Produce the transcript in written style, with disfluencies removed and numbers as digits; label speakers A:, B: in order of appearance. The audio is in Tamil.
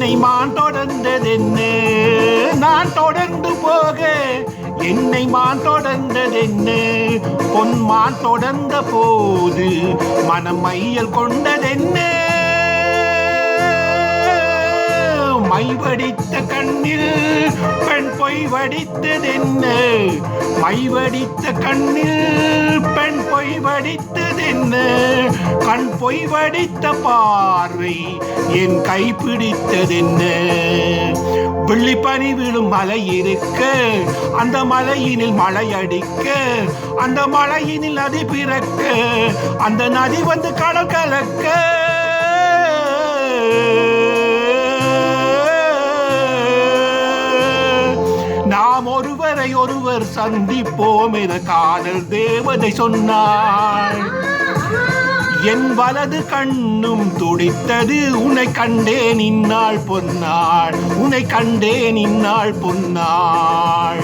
A: என்னை மான் தொடர்ந்ததென்ன, நான் தொடர்ந்து போக என்னை மான் தொடர்ந்ததென்ன, பொன்மான் தொடர்ந்த போது மனம் மையல் கொண்டதென்ன, மை வடித்த கண்ணில் பெண் பொய் வடித்ததென்ன, மை வடித்த கண்ணில் பெண் பொய் வடித்ததென்ன, கண் பொய் வடித்த பார்வை என் கை பிடித்ததென்ன, வெள்ளிப்பனி விழும் மலை இருக்க அந்த மலையினில் மழை அடிக்க, அந்த மலையினில் நதி பிறக்க அந்த நதி வந்து கடல் கலக்க, நாம் ஒருவரை ஒருவர் சந்திப்போம் என காதல் தேவதை சொன்னாள். என் வலது கண்ணும் துடித்தது, உன்னை கண்டேன் இந்நாள் பொன்னாள், உன்னை கண்டேன் இந்நாள் பொன்னாள்.